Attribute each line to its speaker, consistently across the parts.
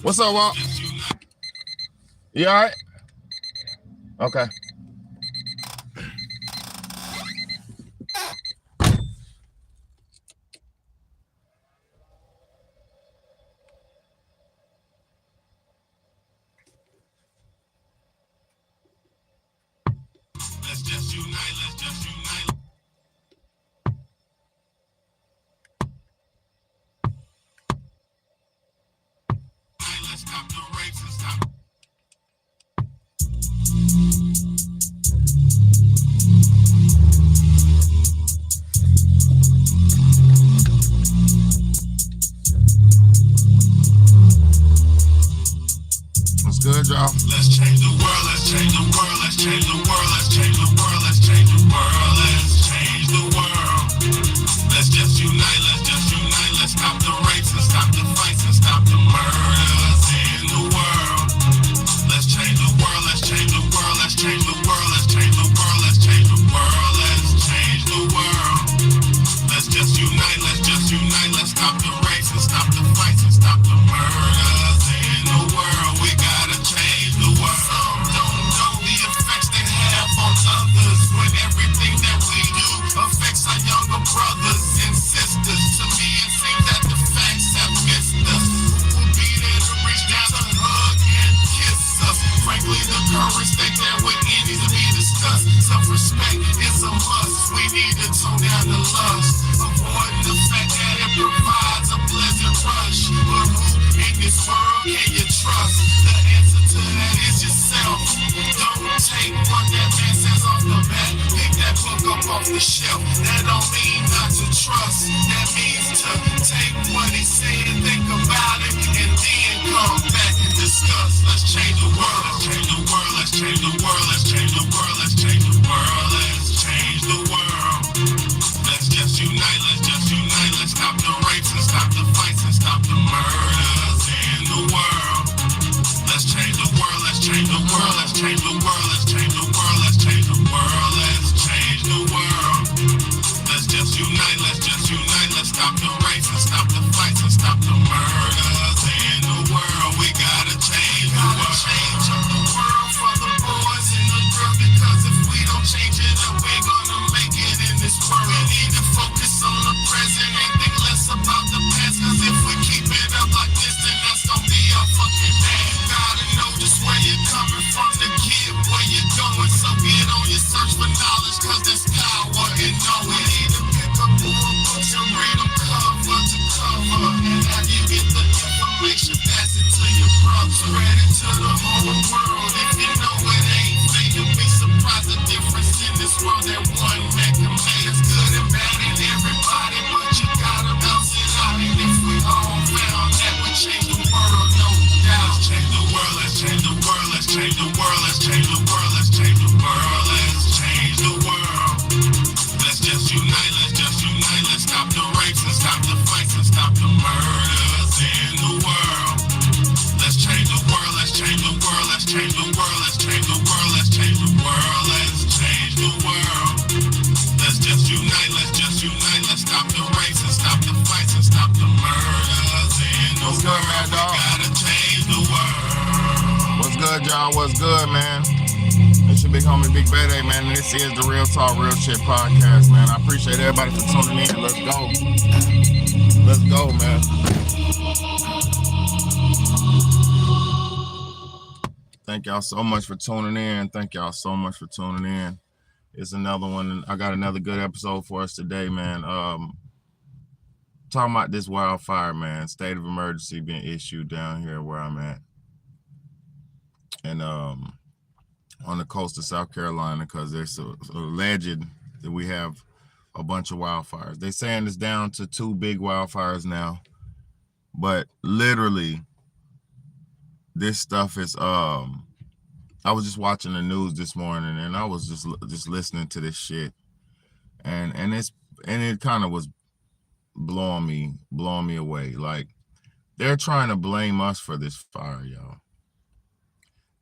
Speaker 1: What's up, Walt? You all right? Okay. Let's just unite. Let's just unite. Let's stop the rapes and stop. What's good, y'all? Let's change the world. Let's change the world. Let's change the world. Let's change the world. Let's change the world. Let's change the world. Let's just unite. Let's just unite. Let's stop the rapes and stop the fights and stop the murders in the world. Let's change the world. Let's change the world. Let's change the world. Let's change the world. Let's change the world. Let's change the world. Let's just unite. Let's just unite. Let's stop the rapes and stop the fights and stop the murders in the world. We gotta change the world. Some don't know the effects they have on others when everything that we do affects our younger brothers and sisters. To me, it seems that the facts have missed us. Who will be there to reach down to hug and kiss us? Frankly, the courage that there would need to be discussed. Self-respect is a must. We need to tone down the lust, avoiding the fact that it provides a pleasant rush. But who in this world can you trust? The answer to that is yourself. Don't take what that man says off the bat. Pick that book up off the shelf. That don't mean not to trust. That means to take what he said, think about it, and then come back and discuss. Let's change the world. Let's change the world. Let's change the world. Let's change the world. Let's change the world. Let's change the world. Let's just unite. Let's just unite. Let's stop the rapes and stop the fights and stop the murders in the world. Let's change the world. Let's change the world. Let's change the world. Let's change the world. Let's change the world. Let's change the world. Let's just unite. Let's just unite. Let's stop the rapes and stop the fights and stop the murders in the world. We gotta change the world. Change up the world for the boys and the girls, because if we don't change it up, we're gonna make it in this world. We need to focus on the present and think less about the past, cause if we keep it up like this, then that's gonna be our fucking day. You gotta know just where you're coming from to get where you're going, so get on your search for knowledge, cause there's power in knowing. We need to pick up more books and read them cover to cover, and have you get the information, pass it to your brother, spread it to the whole world. If you know it ain't fair, you'll be surprised the difference in this world that one man can make. It's good and bad in everybody, but you gotta bounce it out. And if we all found that, we change the world, no doubt. Let's change the world. Let's change the world. Let's change the world. Let's change the world. Let's change the world. Let's change the world. Let's just unite. Let's just unite. Let's stop the rapes and stop the fights and stop the murders in the world. Let's change the world. Let's change the world. Let's change the world. Let's change the world. Let's change the world. Let's change the world. Let's just unite. Let's just unite. Let's stop the rapes and stop the fights and stop the murders in the world. What's good, man, dog? We gotta change the world. What's good, y'all? What's good, man? It's your big homie, Big Bad, man. And this is the Real Talk, Real Shit podcast, man. I appreciate everybody for tuning in. Let's go. Let's go, man. Thank y'all so much for tuning in. Thank y'all so much for tuning in. It's another one. I got another good episode for us today, man. Talking about this wildfire, man. State of emergency being issued down here where I'm at. And on the coast of South Carolina, because there's alleged that we have a bunch of wildfires. They're saying it's down to 2 big wildfires now, but literally this stuff is I was just watching the news this morning, and I was just listening to this shit, and it kind of was blowing me away. Like, they're trying to blame us for this fire, y'all.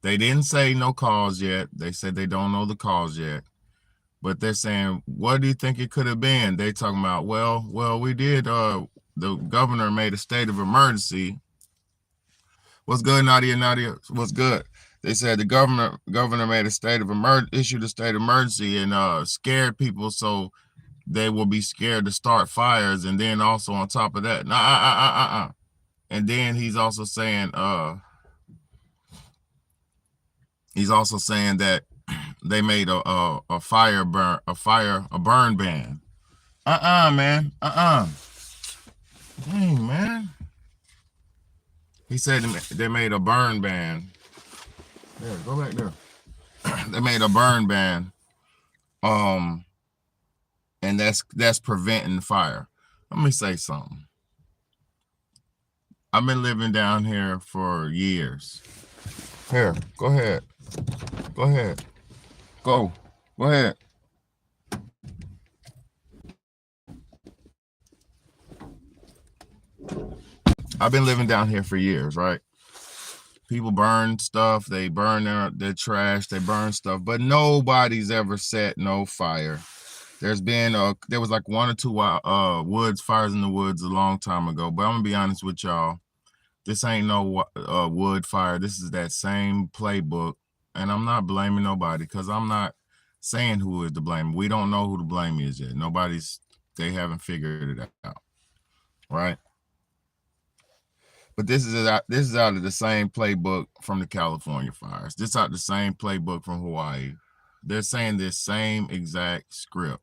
Speaker 1: They didn't say no cause yet. They said they don't know the cause yet. But they're saying, what do you think it could have been? They talking about, well, we did, the governor made a state of emergency, What's good, Nadia? Nadia, what's good? They said the governor made a issued a state of emergency and scared people so they will be scared to start fires. And then also on top of that, and then he's also saying that they made a burn ban. Man. Dang, man. He said they made a burn ban. There, go back there. They made a burn ban. And that's preventing fire. Let me say something. I've been living down here for years. Here, go ahead. Go ahead. Go ahead. I've been living down here for years, right? People burn stuff, they burn their trash, they burn stuff, but nobody's ever set no fire. There was like 1 or 2 woods fires in the woods a long time ago, but I'm gonna be honest with y'all. This ain't no wood fire. This is that same playbook, and I'm not blaming nobody because I'm not saying who is to blame. We don't know who to blame is yet. They haven't figured it out, right? But this is out of the same playbook from the California fires. This out the same playbook from Hawaii. They're saying this same exact script.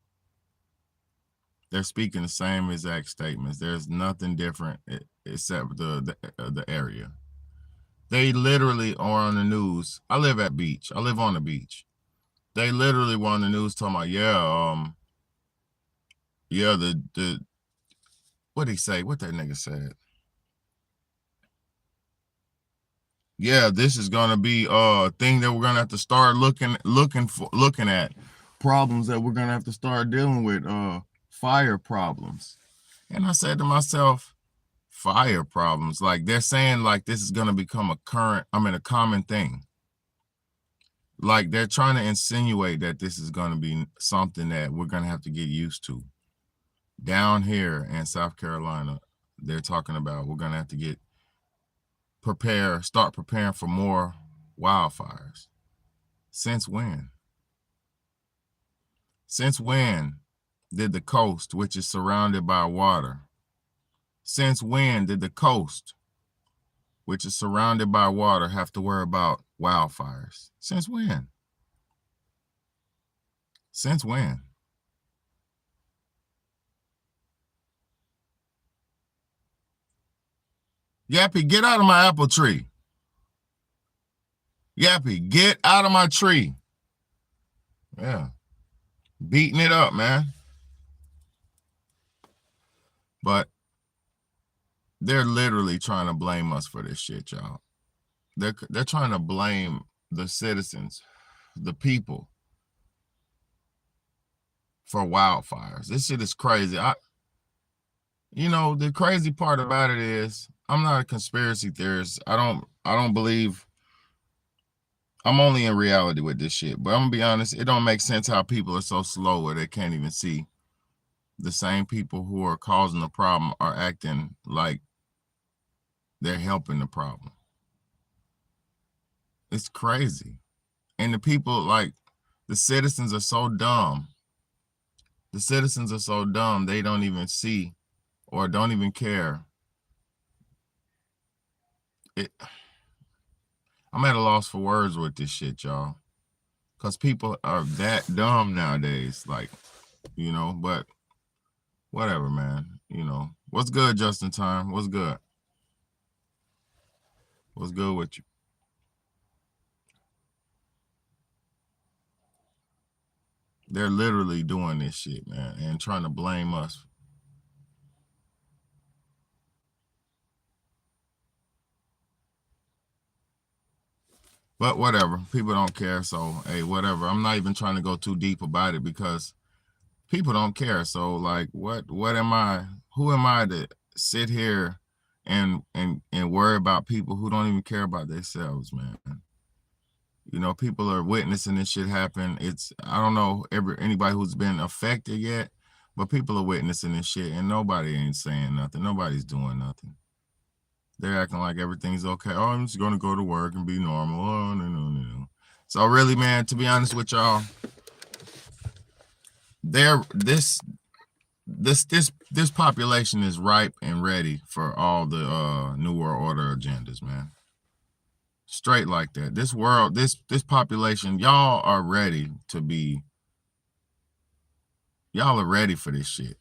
Speaker 1: They're speaking the same exact statements. There's nothing different except the area. They literally are on the news. I live on the beach. They literally were on the news talking about, what'd he say? What that nigga said? Yeah, this is gonna be a thing that we're gonna have to start looking at problems that we're gonna have to start dealing with, fire problems. And I said to myself, fire problems, like they're saying like this is gonna become a common thing. Like they're trying to insinuate that this is gonna be something that we're gonna have to get used to. Down here in South Carolina, they're talking about we're gonna have to start preparing for more wildfires. Since when? Since when did the coast, which is surrounded by water, since when did the coast, which is surrounded by water, have to worry about wildfires? Since when? Since when? Yappy, get out of my apple tree. Yappy, get out of my tree. Yeah. Beating it up, man. But they're literally trying to blame us for this shit, y'all. They're trying to blame the citizens, the people, for wildfires. This shit is crazy. The crazy part about it is I'm not a conspiracy theorist. I don't believe. I'm only in reality with this shit. But I'm gonna be honest, it don't make sense how people are so slow where they can't even see the same people who are causing the problem are acting like they're helping the problem. It's crazy. And the people, like, the citizens are so dumb. The citizens are so dumb, they don't even see or don't even care. I'm at a loss for words with this shit, y'all. Because people are that dumb nowadays. Like, but whatever, man. What's good, Justin Time? What's good? What's good with you? They're literally doing this shit, man, and trying to blame us. But whatever, people don't care. So, hey, whatever. I'm not even trying to go too deep about it because people don't care. So, like, what am I? Who am I to sit here and worry about people who don't even care about themselves, man? People are witnessing this shit happen. I don't know anybody who's been affected yet, but people are witnessing this shit and nobody ain't saying nothing. Nobody's doing nothing.
Speaker 2: They're acting like everything's okay. Oh, I'm just gonna go to work and be normal. Oh, no. So really, man, to be honest with y'all, there this population is ripe and ready for all the new world order agendas, man. Straight like that. This world, this population, y'all are ready to be. Y'all are ready for this shit.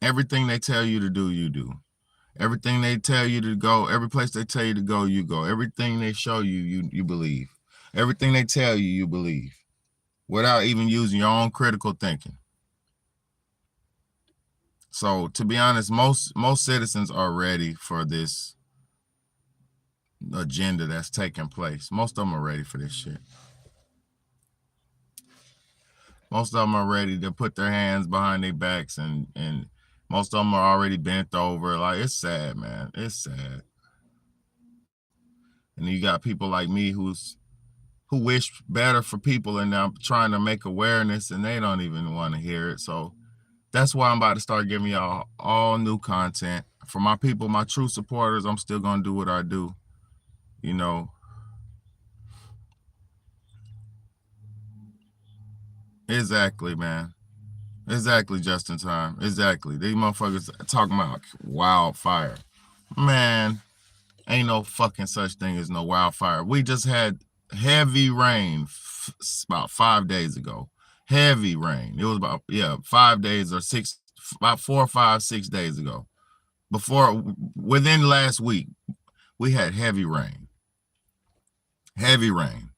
Speaker 2: Everything they tell you to do, you do. Everything they tell you to go, every place they tell you to go, you go. Everything they show you, you believe. Everything they tell you, you believe, without even using your own critical thinking. So to be honest, most citizens are ready for this agenda that's taking place. Most of them are ready for this shit. Most of them are ready to put their hands behind their backs, and most of them are already bent over. Like, it's sad, man. It's sad. And you got people like me who wish better for people, and I'm trying to make awareness, and they don't even want to hear it. So that's why I'm about to start giving y'all all new content. For my people, my true supporters, I'm still gonna do what I do. You know. Exactly, man. Exactly, just in time. Exactly. These motherfuckers talking about wildfire. Man, ain't no fucking such thing as no wildfire. We just had heavy rain about 5 days ago. Heavy rain. It was about 5 days or about 4 or 5, 6 days ago. Within last week, we had heavy rain. Heavy rain.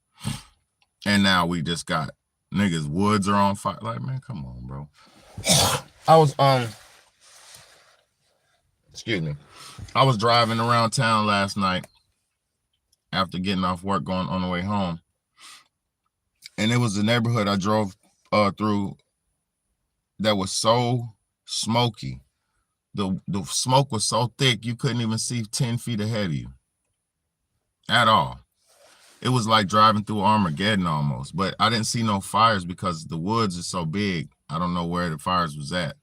Speaker 2: And now we just got niggas, woods are on fire. Like, man, come on, bro. I was excuse me. I was driving around town last night after getting off work, going on the way home. And it was a neighborhood I drove through that was so smoky. The smoke was so thick you couldn't even see 10 feet ahead of you at all. It was like driving through Armageddon almost, but I didn't see no fires because the woods is so big. I don't know where the fires was at.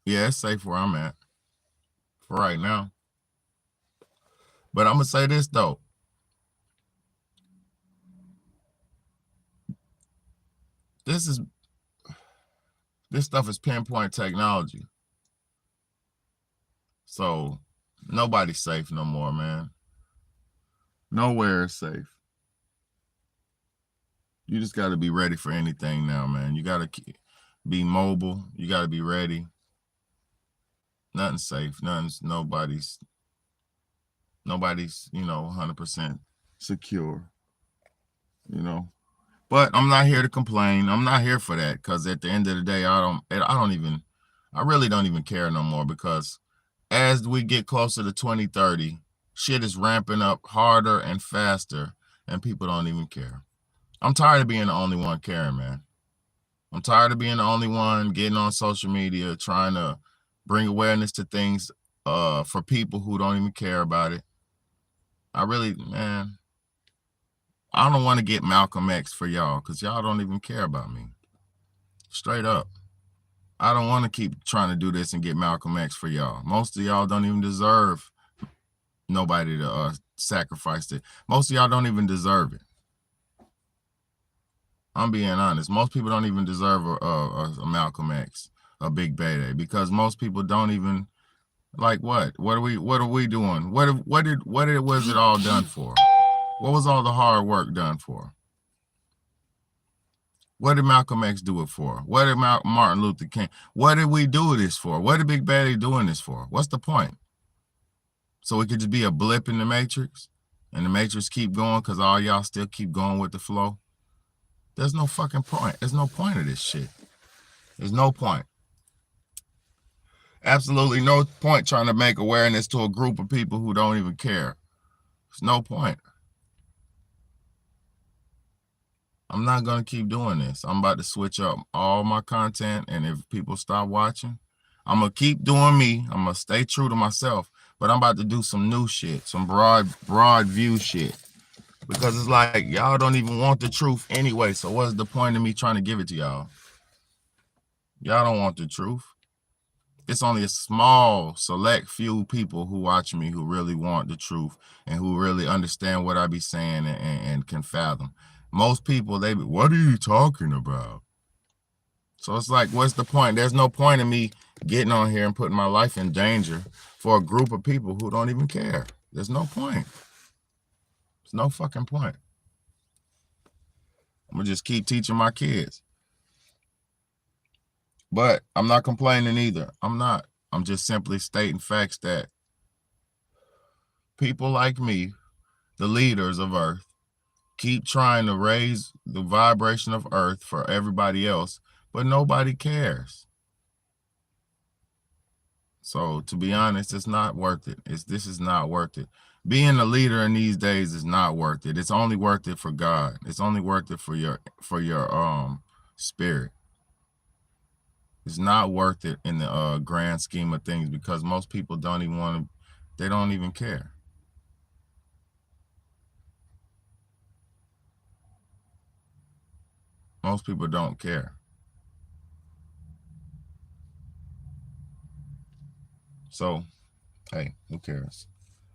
Speaker 2: Yeah, it's safe where I'm at for right now. But I'm gonna say this though. This stuff is pinpoint technology. So nobody's safe no more, man. Nowhere is safe. You just got to be ready for anything now, man. You got to be mobile. You got to be ready. Nothing's safe. Nobody's, 100% secure, But I'm not here to complain. I'm not here for that, because at the end of the day, I really don't even care no more, because as we get closer to 2030, shit is ramping up harder and faster, and people don't even care. I'm tired of being the only one caring, man. I'm tired of being the only one getting on social media trying to bring awareness to things for people who don't even care about it. I don't want to get Malcolm X for y'all, because y'all don't even care about me. Straight up. I don't want to keep trying to do this and get Malcolm X for y'all. Most of y'all don't even deserve nobody to sacrifice it. Most of y'all don't even deserve it. I'm being honest. Most people don't even deserve a Malcolm X, a Big Bad, because most people don't even, like, what? What are we doing? What was it all done for? What was all the hard work done for? What did Malcolm X do it for? What did Martin Luther King? What did we do this for? What did Big Baddie doing this for? What's the point? So it could just be a blip in the matrix, and the matrix keep going because all y'all still keep going with the flow? There's no fucking point. There's no point of this shit. There's no point. Absolutely no point trying to make awareness to a group of people who don't even care. There's no point. I'm not going to keep doing this. I'm about to switch up all my content, and if people stop watching, I'm going to keep doing me. I'm going to stay true to myself, but I'm about to do some new shit, some broad view shit, because it's like y'all don't even want the truth anyway, so what's the point of me trying to give it to y'all? Y'all don't want the truth. it's only a small, select few people who watch me who really want the truth and who really understand what I be saying and can fathom. Most people, they be, what are you talking about? So it's like, what's the point? There's no point in me getting on here and putting my life in danger for a group of people who don't even care. There's no point. There's no fucking point. I'm gonna just keep teaching my kids. But I'm not complaining either. I'm not. I'm just simply stating facts that people like me, the leaders of Earth, keep trying to raise the vibration of Earth for everybody else, but nobody cares. So to be honest, it's not worth it. This is not worth it. Being a leader in these days is not worth it. It's only worth it for God. It's only worth it for your spirit. It's not worth it in the grand scheme of things because most people don't even want to, they don't even care. Most people don't care. So, hey, who cares?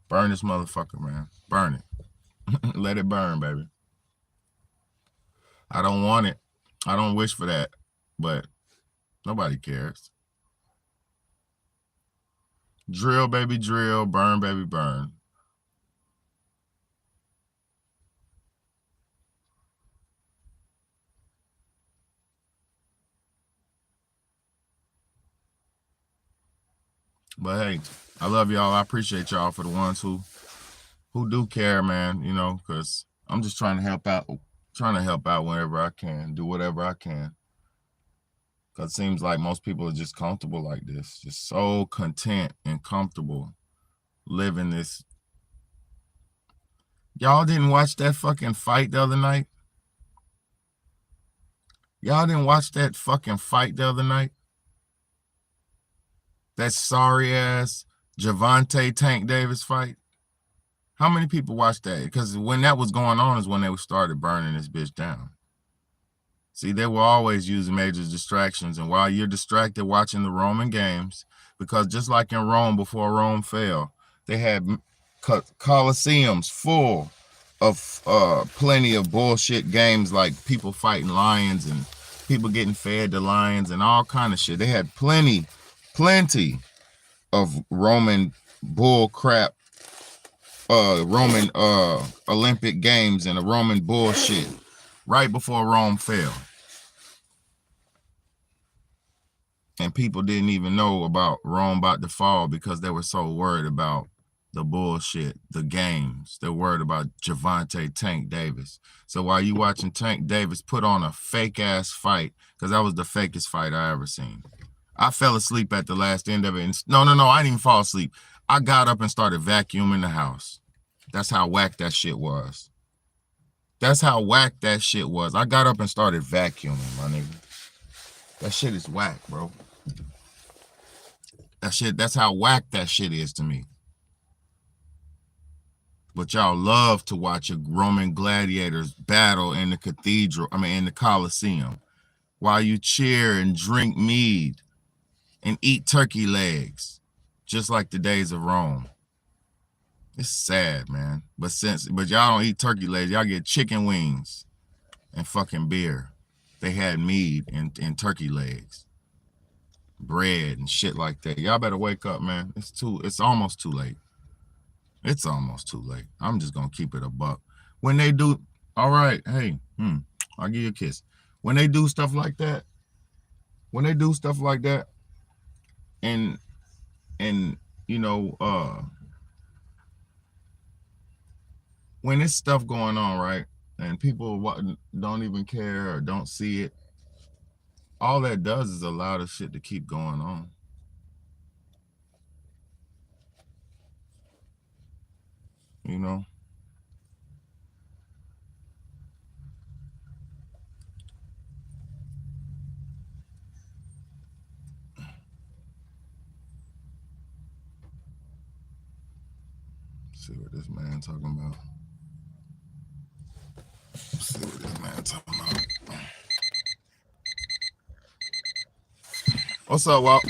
Speaker 2: Burn this motherfucker, man. Burn it. Let it burn, baby. I don't want it. I don't wish for that, but nobody cares. Drill, baby, drill. Burn, baby, burn. But hey, I love y'all. I appreciate y'all for the ones who do care, man, you know, because I'm just trying to help out whenever I can, do whatever I can. Because it seems like most people are just comfortable like this, just so content and comfortable living this. Y'all didn't watch that fucking fight the other night? Y'all didn't watch that fucking fight the other night? That sorry ass Javante Tank Davis fight? How many people watched that? Because when that was going on is when they started burning this bitch down. See, they were always using major distractions. And while you're distracted watching the Roman games, because just like in Rome before Rome fell, they had coliseums full of plenty of bullshit games like people fighting lions and people getting fed to lions and all kind of shit. They had plenty of Roman bull crap, Roman Olympic games and a Roman bullshit right before Rome fell. And people didn't even know about Rome about to fall because they were so worried about the bullshit, the games. They're worried about Javante Tank Davis. So while you watching Tank Davis put on a fake ass fight, because that was the fakest fight I ever seen. I fell asleep at the last end of it. And no, I didn't even fall asleep. I got up and started vacuuming the house. That's how whack that shit was. That's how whack that shit was. I got up and started vacuuming, my nigga. That shit is whack, bro. That's how whack that shit is to me. But y'all love to watch a Roman gladiators battle in the cathedral, in the Colosseum, while you cheer and drink mead and eat turkey legs, just like the days of Rome. It's sad, man. But y'all don't eat turkey legs, y'all get chicken wings and fucking beer. They had mead and turkey legs, bread and shit like that. Y'all better wake up, man. It's almost too late. It's almost too late. I'm just gonna keep it a buck. When they do, all right, hey, I'll give you a kiss. When they do stuff like that, and you know, when it's stuff going on, right, and people don't even care or don't see it, all that does is allow the shit to keep going on. You know? Let's see what this man talking about. Let's see what this man talking about. What's up, Walt?